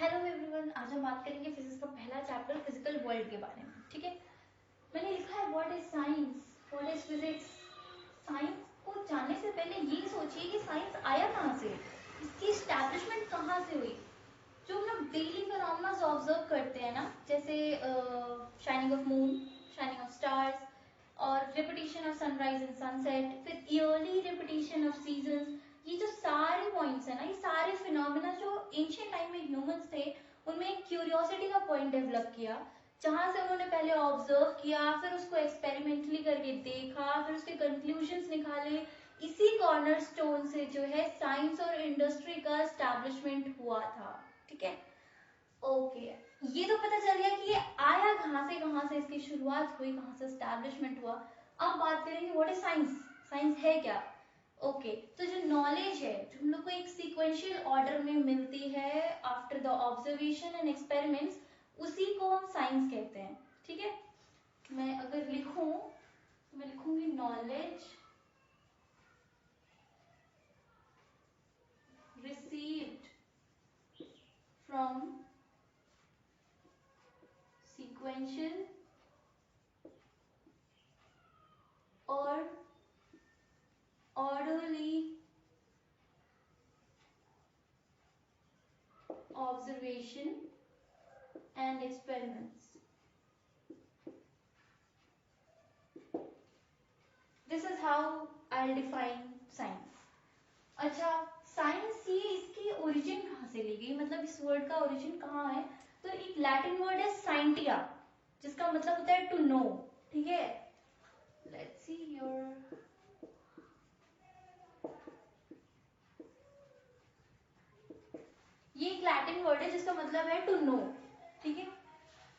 Hello everyone, आज हम बात करेंगे फिजिक्स का पहला चैप्टर फिजिकल वर्ल्ड के बारे में। ठीक है, मैंने लिखा है what is science, what is physics. Science को जानने से पहले ये सोचिए कि साइंस आया कहाँ से, इसकी एस्टैब्लिशमेंट कहाँ से हुई। जो हम लोग डेली फिनोमेना ऑब्जर्व करते हैं ना, जैसे shining of moon, shining of stars, और repetition of sunrise and sunset, फिर ईयरली रिपीटिशन ऑफ सीजन्स, ये जो सारे पॉइंट्स है ना, ये सारे फिनोमेना जो एंशियंट टाइम में ह्यूमंस थे उनमें एक क्यूरियोसिटी का पॉइंट डेवलप किया, जहां से उन्होंने पहले ऑब्जर्व किया, फिर उसको एक्सपेरिमेंटली करके देखा, फिर उसके कंक्लूजन्स निकाले। इसी कॉर्नर स्टोन से जो है साइंस और इंडस्ट्री का एस्टैब्लिशमेंट हुआ था। ठीक है, ओके, ये तो पता चल गया कि ये आया कहाँ से इसकी शुरुआत हुई, कहाँ से एस्टैब्लिशमेंट हुआ। अब बात करेंगे व्हाट इज साइंस, साइंस है क्या। ओके, तो जो नॉलेज है जो हम लोग को एक सीक्वेंशियल ऑर्डर में मिलती है after the observation and experiments, उसी को हम साइंस कहते हैं। ठीक है, मैं अगर लिखूं तो मैं लिखूंगी knowledge received from sequential or orderly observation and experiments. This is how I'll define science. अच्छा, साइंस ये इसकी ओरिजिन कहाँ से ली गई, मतलब इस वर्ड का ओरिजिन कहाँ है। तो एक लैटिन वर्ड है साइंटिया, जिसका मतलब होता है टू नो। ठीक है, लेट्स सी योर, ये एक लैटिन वर्ड है जिसका मतलब है टू नो। ठीक है,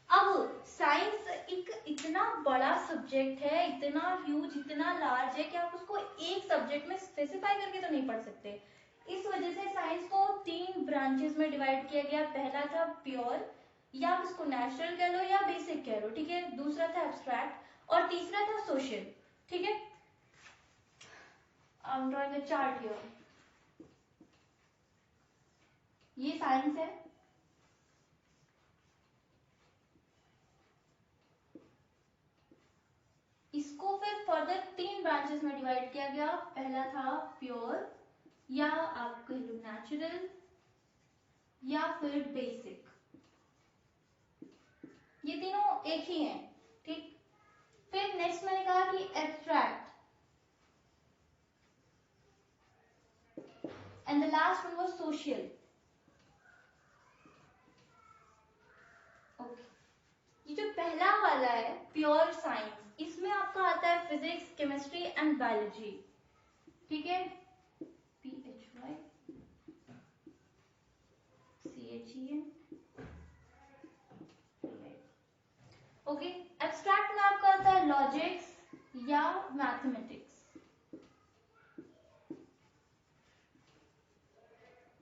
अब साइंस एक इतना बड़ा सब्जेक्ट है, इतना ह्यूज, इतना लार्ज है कि आप उसको एक सब्जेक्ट में स्पेसिफाई करके तो नहीं पढ़ सकते। इस वजह से साइंस को तीन ब्रांचेस में डिवाइड किया गया। पहला था प्योर, या आप इसको नेचुरल कह लो या बेसिक कह लो। ठीक है, दूसरा था एब्स्ट्रैक्ट और तीसरा था सोशल। ठीक है, I am drawing a chart here. ये साइंस है, इसको फिर फर्दर तीन ब्रांचेस में डिवाइड किया गया। पहला था प्योर, या आप कह लो नेचुरल, या फिर बेसिक। ये तीनों एक ही हैं। ठीक, फिर नेक्स्ट मैंने कहा कि abstract, and the last one was social. Okay, ये जो पहला वाला है प्योर साइंस, इसमें आपका आता है फिजिक्स, केमिस्ट्री एंड बायोलॉजी। ठीक है, PHY CHEN। ओके, एब्स्ट्रैक्ट में आपका आता है लॉजिक्स या मैथमेटिक्स,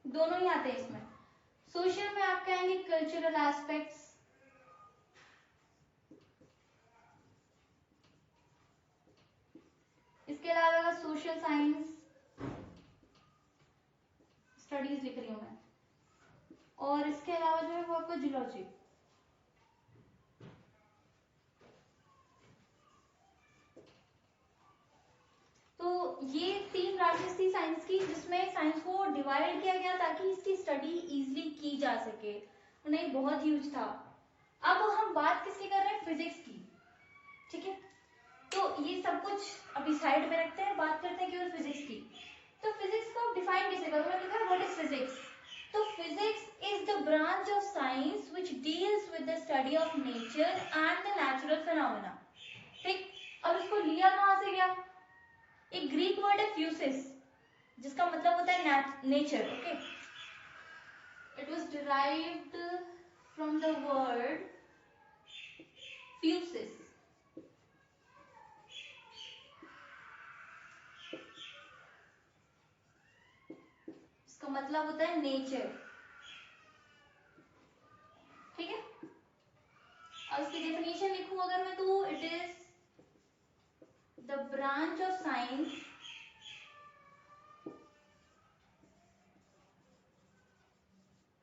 दोनों ही आते हैं इसमें। सोशल में आपके आएंगे कल्चरल एस्पेक्ट्स, इसके अलावा सोशल साइंस स्टडीज लिख रही हूं मैं, और इसके अलावा जो है वो आपका जूलॉजी। तो ये तीन ब्रांचेस थी साइंस की, जिसमें साइंस को डिवाइड किया गया ताकि इसकी स्टडी इजीली की जा सके, नहीं बहुत ह्यूज था। अब हम बात किसकी कर रहे हैं, फिजिक्स की। ठीक है, तो ये सब कुछ अभी साइड में रखते हैं, बात करते हैं केवल फिजिक्स की। तो फिजिक्स को आप डिफाइन कैसे करोगे, मैंने लिखा व्हाट इज फिजिक्स। तो physics is the branch of science which deals with the study of nature and the natural phenomena. ठीक, अब इसको लिया कहां से गया, एक ग्रीक वर्ड है फ्यूसिस, जिसका मतलब होता है nature. Okay, it was derived from the word फ्यूसिस। इसका मतलब होता है नेचर। ठीक है, अब इसकी डेफिनेशन लिखूं अगर मैं, तो it is the branch of science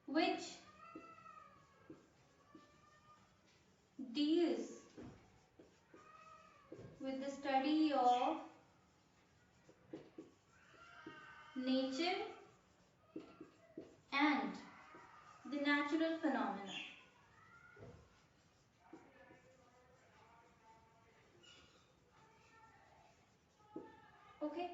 which study of nature and the natural phenomena. Okay,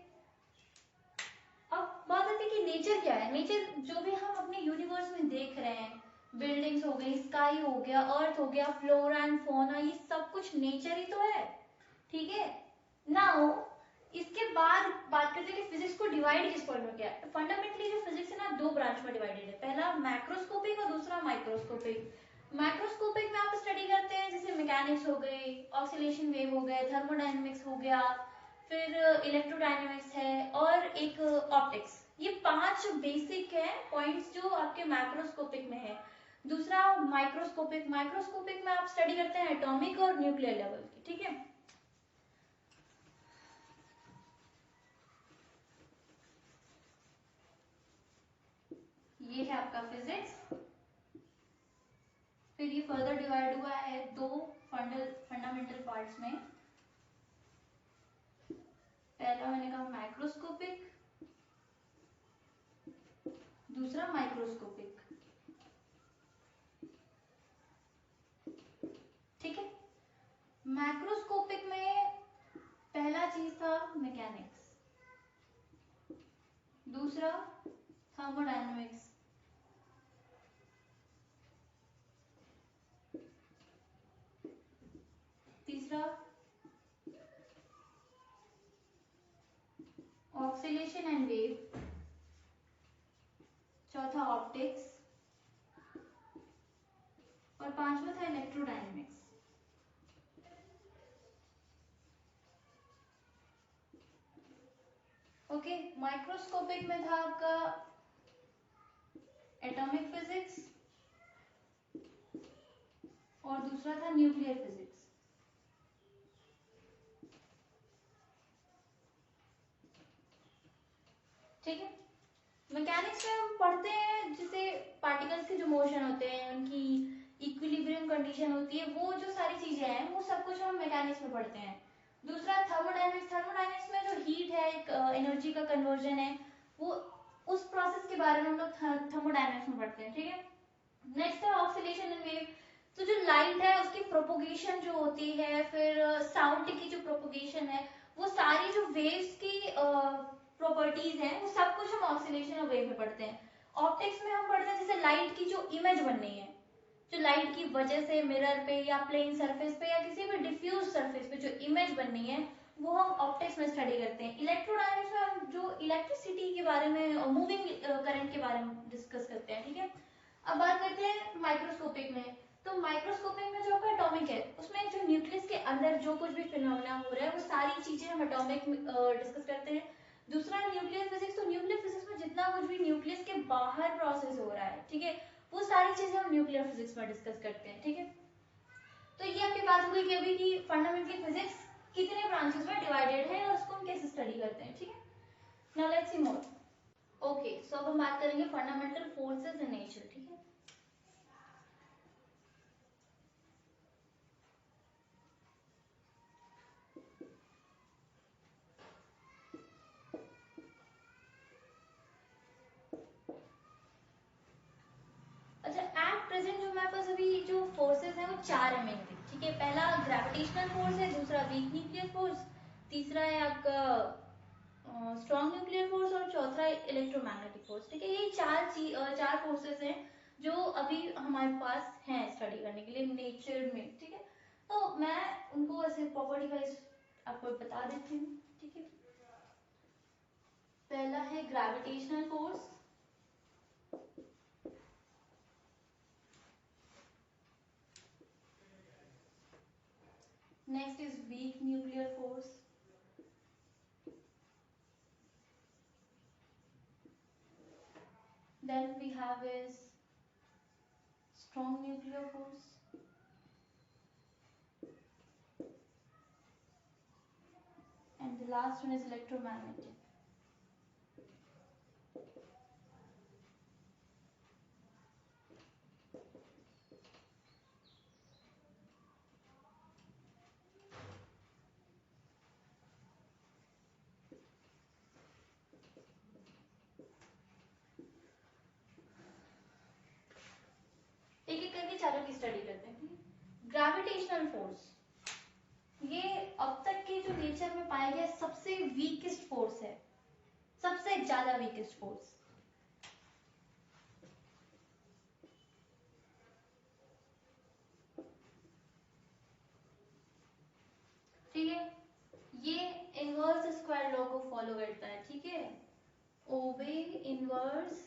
अब बात आती है कि नेचर क्या है। नेचर जो भी हम अपने यूनिवर्स में देख रहे हैं, बिल्डिंग्स हो गई, स्काई हो गया, अर्थ हो गया, फ्लोरा एंड फौना, ये सब कुछ नेचर ही तो है, ठीक है। नाउ इसके बाद बात करते हैं कि फिजिक्स को डिवाइड किस फॉर्म में किया है। फंडामेंटली जो फिजिक्स है ना, दो ब्रांच में डिवाइडेड है, पहला मैक्रोस्कोपिक और दूसरा माइक्रोस्कोपिक। मैक्रोस्कोपिक में आप स्टडी करते हैं जैसे मैकेनिक्स हो गई, ऑक्सीलेशन वेव हो गए, थर्मोडायनेमिक्स हो गया, फिर इलेक्ट्रोडायनेमिक्स है और एक ऑप्टिक्स। ये 5 बेसिक है पॉइंट्स जो आपके मैक्रोस्कोपिक में है। दूसरा माइक्रोस्कोपिक, माइक्रोस्कोपिक में आप स्टडी करते हैं एटॉमिक और न्यूक्लियर लेवल की, ठीक है। ये है आपका फिजिक्स। फिर ये फर्दर डिवाइड हुआ है दो फंडामेंटल पार्ट्स में। पहला मैंने कहा मैक्रोस्कोपिक, दूसरा माइक्रोस्कोपिक, ठीक है। मैक्रोस्कोपिक में पहला चीज था मैकेनिक्स, दूसरा थर्मोडायनेमिक्स, तीसरा ऑक्सीलेशन एंड वेव, चौथा ऑप्टिक्स और पांचवा था इलेक्ट्रोडायनेमिक्स। ओके, माइक्रोस्कोपिक में था आपका एटॉमिक फिजिक्स और दूसरा था न्यूक्लियर फिजिक्स, ठीक है। मैकेनिक्स में हम पढ़ते हैं जैसे पार्टिकल्स के जो मोशन होते हैं, उनकी इक्विलिब्रियम कंडीशन होती है, वो जो सारी चीजें हैं वो सब कुछ हम मैकेनिक्स में पढ़ते हैं। दूसरा थर्मोडायनेमिक्स, थर्मोडायनेमिक्स में जो हीट है, एक एनर्जी का कन्वर्जन है, वो उस प्रोसेस के बारे में हम लोग थर्मोडायनेमिक्स में पढ़ते हैं, ठीक है। नेक्स्ट है ऑक्सीलेशन एंड वेव। तो जो लाइट है उसकी प्रोपोगेशन जो होती है, फिर साउंड की जो प्रोपोगेशन है, वो सारी जो वेव्स की प्रॉपर्टीज हैं, वो सब कुछ हम ऑक्सीलेशन और वेव में पढ़ते हैं। ऑप्टिक्स में हम पढ़ते हैं जैसे लाइट की जो इमेज बननी है, जो लाइट की वजह से मिरर पे या प्लेन सरफेस पे या किसी भी डिफ्यूज सरफेस पे जो इमेज बननी है, वो हम ऑप्टिक्स में स्टडी करते हैं। इलेक्ट्रोडायनेमिक्स में हम जो इलेक्ट्रिसिटी के बारे में, मूविंग करंट के बारे में डिस्कस करते हैं, ठीक है। अब बात करते हैं माइक्रोस्कोपिक में। तो माइक्रोस्कोपिक में जो आपका एटॉमिक है, उसमें जो न्यूक्लियस के अंदर जो कुछ भी फिनोमेना हो रहा है, वो सारी चीजें हम एटॉमिक डिस्कस करते हैं। दूसरा न्यूक्लियर फिजिक्स। तो न्यूक्लियर फिजिक्स में जितना कुछ भी न्यूक्लियस के बाहर प्रोसेस हो रहा है, ठीक है, वो सारी चीजें हम न्यूक्लियर फिजिक्स में डिस्कस करते हैं, ठीक है। तो ये आपकी बात हो गई कि अभी की फंडामेंटली फिजिक्स कितने ब्रांचेस में डिवाइडेड है और उसको हम कैसे स्टडी करते हैं, ठीक है। Now let's see more. Okay, so अब हम बात करेंगे फंडामेंटल फोर्सेस इन नेचर, ठीक है। अच्छा, एट प्रेजेंट जो हमारे पास अभी जो फोर्सेस हैं वो 4 है मेनली, ठीक है। पहला ग्रेविटेशनल फोर्स है, दूसरा वीक न्यूक्लियर फोर्स, तीसरा है आपका स्ट्रॉन्ग न्यूक्लियर फोर्स और चौथा इलेक्ट्रोमैग्नेटिक फोर्स, ठीक है। ये चार फोर्सेस हैं जो अभी हमारे पास हैं स्टडी करने के लिए नेचर में, ठीक है। तो मैं उनको ऐसे प्रॉपर्टी वाइज आपको बता देती हूँ, ठीक है। पहला है gravitational force, next is weak nuclear force, then we have is strong nuclear force, and the last one is electromagnetic. Chapter की स्टडी करते हैं। ग्रेविटेशनल फोर्स, ये अब तक के जो नेचर में पाया गया सबसे वीकेस्ट फोर्स है, सबसे ज्यादा वीकेस्ट फोर्स। ठीक है, ये इनवर्स स्क्वायर लॉ को फॉलो करता है। ठीक है, obey inverse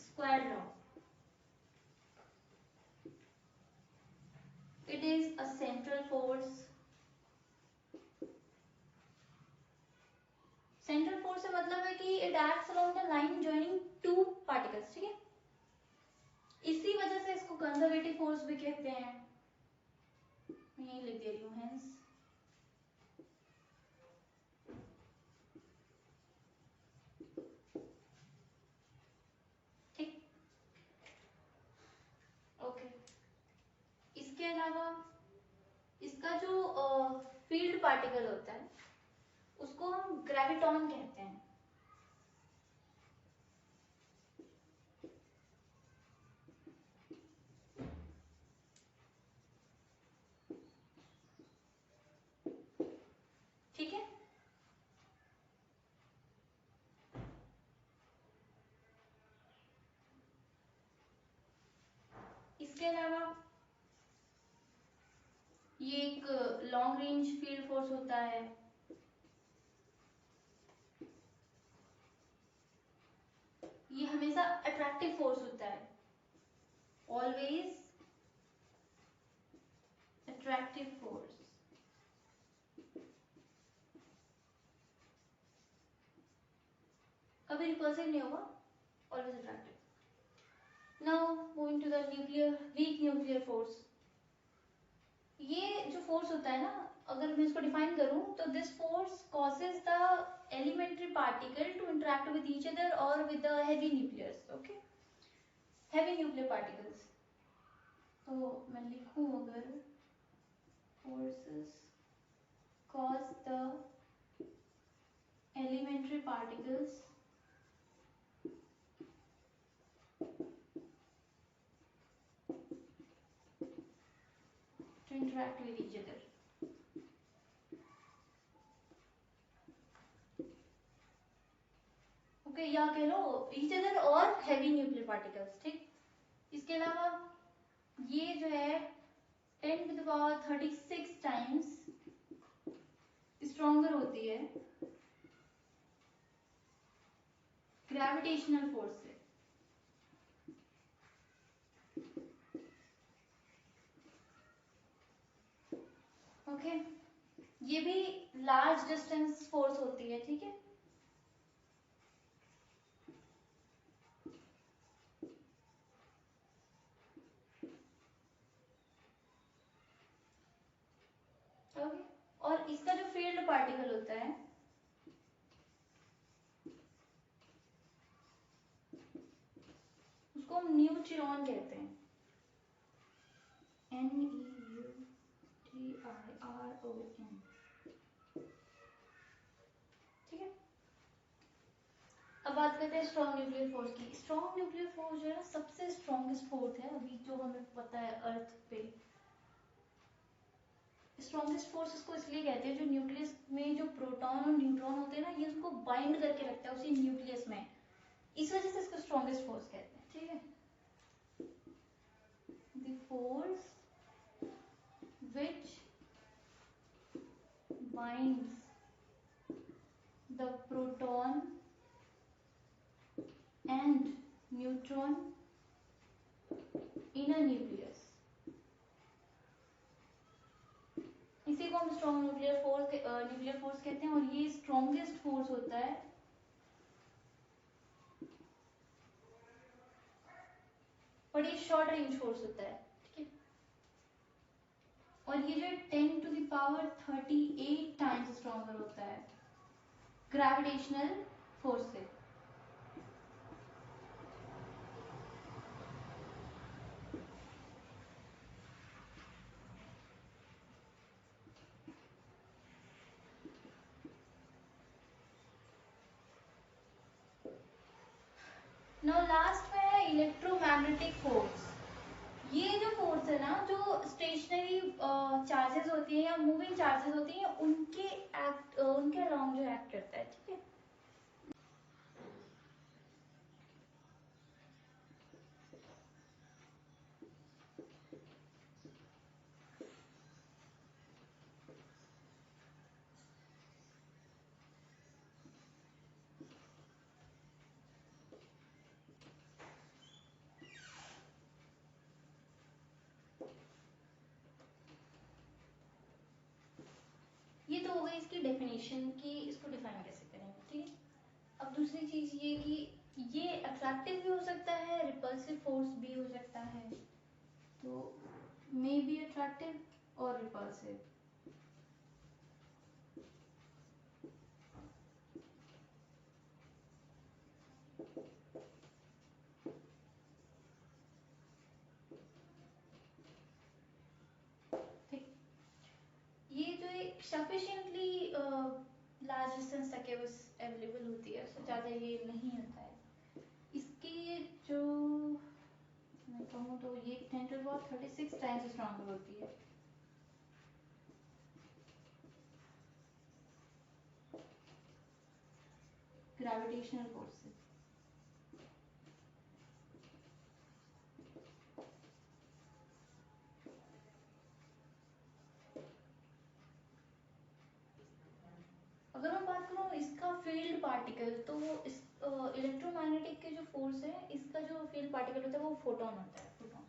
square law. It is a central force. Central force से मतलब है कि it acts along the line joining two particles. ठीक है, इसी वजह से इसको कंजर्वेटिव फोर्स भी कहते हैं। मैं यही लिख दे रही हूँ हेंस। ठीक, ओके। इसके अलावा इसका जो फील्ड पार्टिकल होता है उसको हम ग्रेविटॉन कहते हैं। ठीक है, इसके अलावा ये एक लॉन्ग रेंज फील्ड फोर्स होता है। ये हमेशा अट्रैक्टिव फोर्स होता है, ऑलवेज अट्रैक्टिव फोर्स। कभी रिपल्सिव नहीं होगा, always attractive. Now moving to the nuclear weak nuclear force. ये जो फोर्स होता है ना, अगर मैं इसको डिफाइन करूं तो this force causes the elementary particle to interact with each other और with the heavy nucleus. Okay, heavy nuclear particles. तो मैं लिखूं अगर forces cause the elementary particles to interact with each other. Okay, या कह लो each other और heavy nuclear particles। ठीक, इसके अलावा ये जो है 10 to the power 36 times stronger होती है ग्रेविटेशनल फोर्स से। ओके, ये भी लार्ज डिस्टेंस फोर्स होती है। ठीक है, ओके, और इसका जो फील्ड पार्टिकल होता है उसको हम न्यूट्रॉन कहते हैं, NEUTRON। ठीक है, अब बात करते हैं स्ट्रॉन्ग न्यूक्लियर फोर्स की। स्ट्रॉन्ग न्यूक्लियर फोर्स जो है ना सबसे स्ट्रॉन्गेस्ट फोर्स है अभी जो हमें पता है अर्थ पे। स्ट्रॉन्गेस्ट फोर्स इसको इसलिए कहते हैं जो न्यूक्लियस में जो प्रोटॉन और न्यूट्रॉन होते हैं ना ये उनको बाइंड करके रखता है उसी न्यूक्लियस में, इस वजह से इसको स्ट्रॉन्गेस्ट फोर्स कहते हैं। ठीक है, the force which binds the proton and neutron in a nucleus, इसी को हम स्ट्रॉन्ग न्यूक्लियर फोर्स कहते हैं। और ये स्ट्रॉन्गेस्ट फोर्स होता है बट ये शॉर्ट रेंज फोर्स होता है। ठीक है, और ये जो 10 to the power 38 times stronger होता है ग्रेविटेशनल फोर्स से। नाउ लास्ट में है इलेक्ट्रोमैग्नेटिक फोर्स, ये जो फोर्स है ना, जो स्टेशनरी चार्जेस होती है या मूविंग चार्जेस होती हैं उनके अराउंड जो एक्ट करता है, ठीक है। ये तो हो गई इसकी डेफिनेशन कि इसको डिफाइन कैसे करेंगे, ठीक है। अब दूसरी चीज ये कि ये अट्रैक्टिव भी हो सकता है, रिपल्सिव फोर्स भी हो सकता है, तो मे बी अट्रैक्टिव और रिपल्सिव। ये जो एक सफिशिएंटली लार्ज डिस्टेंस तक है बस अवेलेबल होती है, उससे ज़्यादा ये नहीं होता है। इसकी जो मैं कहूँ तो ये 10⁻36 टाइम्स स्ट्रॉन्गर होती है। ग्रेविटेशनल फोर्स से। अगर मैं बात करूँ इसका फील्ड पार्टिकल, तो इस इलेक्ट्रोमैग्नेटिक के जो फोर्स है, इसका जो फील्ड पार्टिकल होता है वो फोटोन होता है, फोटोन।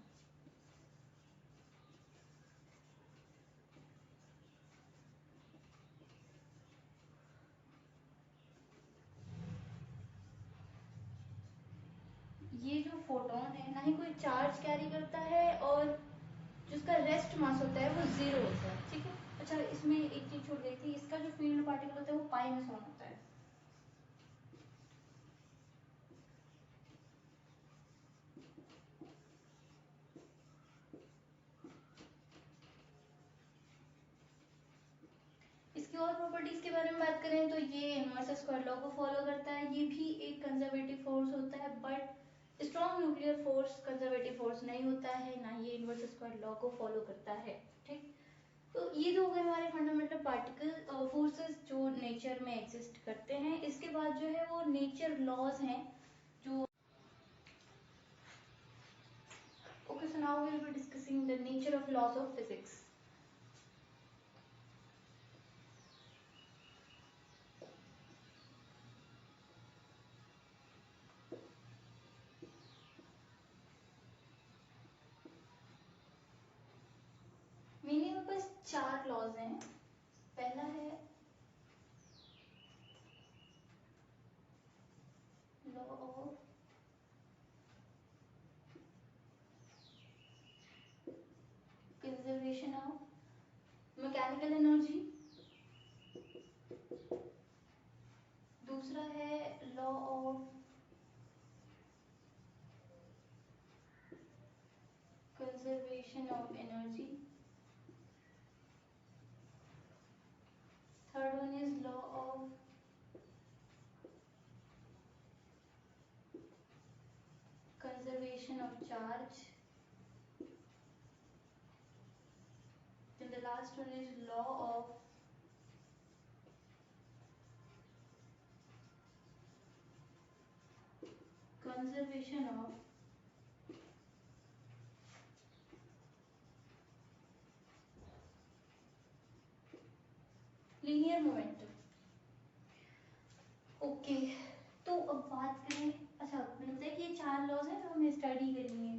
ये जो फोटोन है ना ही कोई चार्ज कैरी करता है, और जिसका रेस्ट मास होता है वो 0 होता है, ठीक है। अच्छा, इसमें एक चीज छूट गई थी, इसका जो फील्ड पार्टिकल होता है वो पाई में सॉन होता है। इसकी और प्रॉपर्टीज के बारे में बात करें तो ये इनवर्स स्क्वायर लॉ को फॉलो करता है। ये भी एक कंजर्वेटिव फोर्स होता है, but strong nuclear force conservative force नहीं होता है, ना ये इनवर्स स्क्वायर लॉ को फॉलो करता है, ठीक। तो ये जो हो गए हमारे फंडामेंटल पार्टिकल फोर्सेस जो नेचर में एग्जिस्ट करते हैं। इसके बाद जो है वो नेचर लॉज हैं जो, okay, so now we will be discussing the nature of laws of physics. मेरे पास 4 लॉज हैं। पहला है law of conservation of mechanical energy. दूसरा है law of conservation of energy. Third one is law of conservation of charge. Then the last one is law of conservation of linear momentum. Okay, तो अब बात करें, अच्छा मैंने बताया कि ये 4 लॉज हैं जो हमें स्टडी करनी है।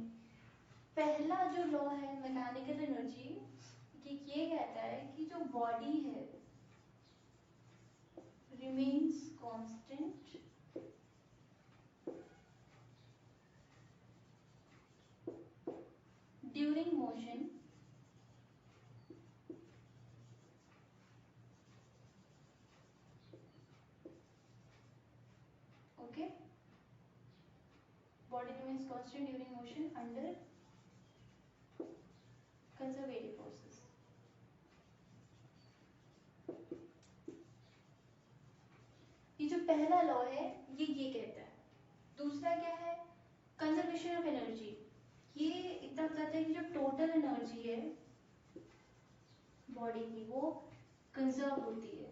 पहला जो लॉ है मैकेनिकल एनर्जी, ये कहता है कि जो बॉडी है remains constant during motion okay, body remains constant during motion under conservative forces. ये जो पहला लॉ है ये कहता है। दूसरा क्या है, कंजर्वेशन ऑफ एनर्जी, ये इतना बताता है कि जो टोटल एनर्जी है बॉडी की वो कंजर्व होती है।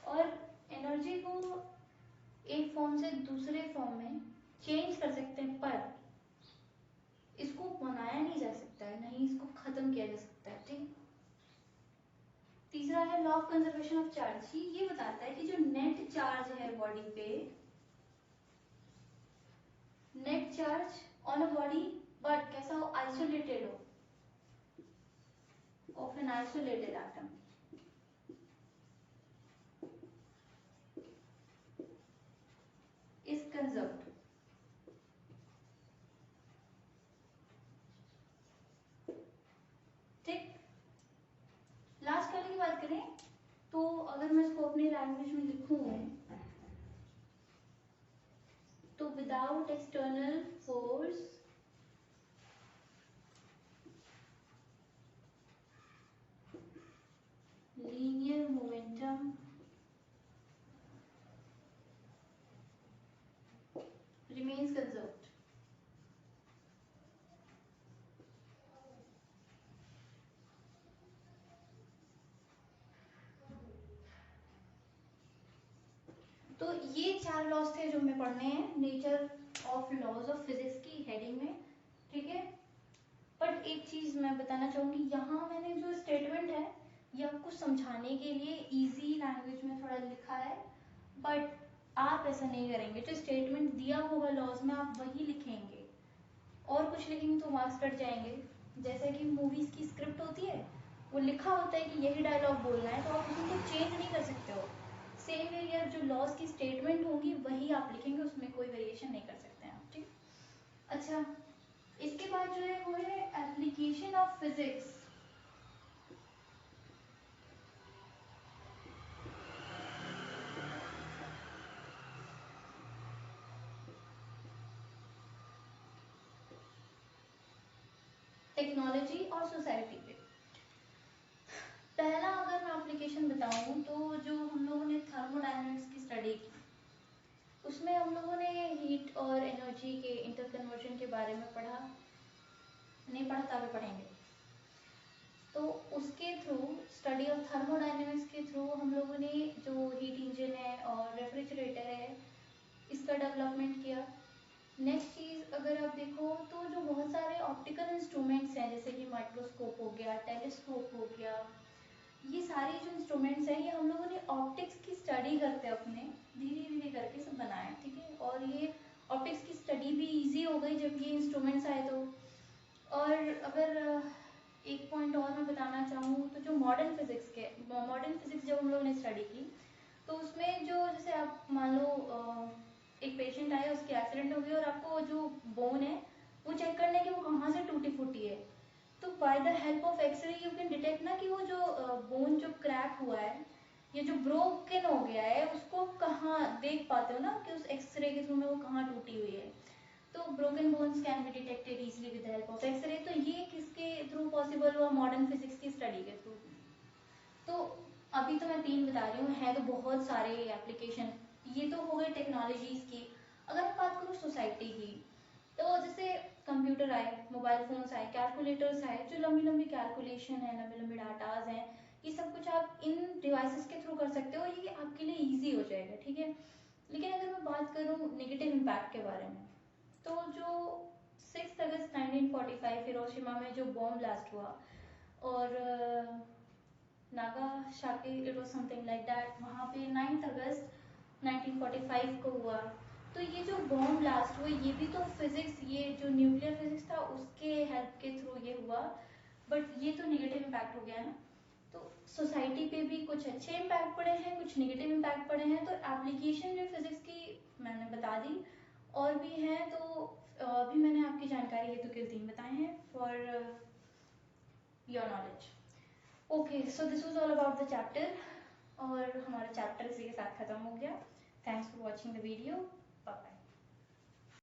और एनर्जी को एक फॉर्म से दूसरे फॉर्म में चेंज कर सकते हैं, पर इसको बनाया नहीं जा सकता है, नहीं इसको खत्म किया जा सकता है। ठीक। तीसरा है law of conservation of charge. ये बताता है कि जो नेट चार्ज है बॉडी पे, net charge on a body, but कैसा हो, आइसोलेटेड हो, of an isolated atom, is conserved. ठीक। लास्ट वाले की बात करें तो अगर मैं इसको अपनी लैंग्वेज में लिखूं तो without external force linear momentum remains conserved. तो ये चार लॉज थे जो हमें पढ़ने हैं nature of laws of physics की हेडिंग में। ठीक है। बट एक चीज मैं बताना चाहूंगी, यहाँ मैंने जो स्टेटमेंट है ये आपको समझाने के लिए इजी लैंग्वेज में थोड़ा लिखा है, बट आप ऐसा नहीं करेंगे। जो स्टेटमेंट दिया होगा लॉज में आप वही लिखेंगे, और कुछ लिखेंगे तो मार्क्स कट जाएंगे। जैसे कि मूवीज की स्क्रिप्ट होती है, वो लिखा होता है कि यही डायलॉग बोलना है, तो आप उसको चेंज नहीं कर सकते हो। सेम वे यार, जो लॉज की स्टेटमेंट होंगी वही आप लिखेंगे, उसमें कोई वेरिएशन नहीं कर सकते हैं आप। ठीक। अच्छा, इसके बाद जो है वो है एप्लीकेशन ऑफ फिजिक्स। टेक्नोलॉजी और सोसाइटी पे। पहला अगर मैं एप्लीकेशन बताऊं तो जो हम लोगों ने थर्मोडायनेमिक्स की स्टडी की, उसमें हम लोगों ने हीट और एनर्जी के इंटरकन्वर्जन के बारे में पढ़ा, नहीं पढ़ा तो आगे पढ़ेंगे। तो उसके थ्रू, स्टडी ऑफ थर्मोडायनेमिक्स के थ्रू हम लोगों ने जो हीट इंजन है और रेफ्रिजरेटर है इसका डेवलपमेंट किया। नेक्स्ट चीज़ अगर आप देखो तो जो बहुत सारे ऑप्टिकल इंस्ट्रूमेंट्स हैं, जैसे कि माइक्रोस्कोप हो गया, टेलीस्कोप हो गया, ये सारे जो इंस्ट्रूमेंट्स हैं ये हम लोगों ने ऑप्टिक्स की स्टडी करते अपने धीरे धीरे करके सब बनाए। ठीक है। और ये ऑप्टिक्स की स्टडी भी इजी हो गई जब ये इंस्ट्रूमेंट्स आए तो। और अगर एक पॉइंट और मैं बताना चाहूँ तो जो मॉडर्न फिजिक्स जब हम लोगों ने स्टडी की तो उसमें जो, जैसे आप मान लो एक पेशेंट आया, उसकी एक्सीडेंट हो गई और आपको जो बोन है वो चेक करना है कि वो कहाँ से टूटी फूटी है, तो by the help of x-ray you can detect ना कि वो जो बोन जो क्रैक हुआ है या जो ब्रोकन हो गया है उसको कहाँ देख पाते हो ना कि उस एक्सरे के थ्रू में वो कहाँ टूटी हुई है। तो broken bones can be detected easily with help of x-ray. तो ये किसके थ्रू पॉसिबल हुआ? मॉडर्न फिजिक्स की स्टडी के थ्रू। तो अभी तो मैं 3 बता रही हूँ, है तो बहुत सारे एप्लीकेशन। ये तो हो गए टेक्नोलॉजीज की। अगर मैं बात करूँ सोसाइटी की, तो जैसे कंप्यूटर आए, मोबाइल फोन्स आए, कैलकुलेटर्स आए, जो लंबी लंबी कैलकुलेशन है, लंबे लंबे डाटाज हैं, ये सब कुछ आप इन डिवाइसेस के थ्रू कर सकते हो, ये आपके लिए ईजी हो जाएगा। ठीक है। लेकिन अगर मैं बात करूँ नेगेटिव इम्पैक्ट के बारे में, तो जो 6 अगस्त 1945 हिरोशिमा में जो बॉम्ब ब्लास्ट हुआ, और Nagasaki, it was something like that, वहाँ पे 9 अगस्त 1945 को हुआ। तो ये जो बॉम्ब ब्लास्ट हुआ ये भी तो फिजिक्स, ये जो न्यूक्लियर फिजिक्स था उसके हेल्प के थ्रू ये हुआ, बट ये तो नेगेटिव इम्पैक्ट हो गया ना। तो सोसाइटी पे भी कुछ अच्छे इम्पैक्ट पड़े हैं, कुछ नेगेटिव इम्पैक्ट पड़े हैं। तो एप्लीकेशन जो फिजिक्स की मैंने बता दी, और भी हैं तो अभी मैंने आपकी जानकारी हेतु केवल 3 बताए हैं for your knowledge. Okay, so this was all about the chapter, और हमारा चैप्टर इसी के साथ खत्म हो गया। Thanks for watching the video. Bye bye.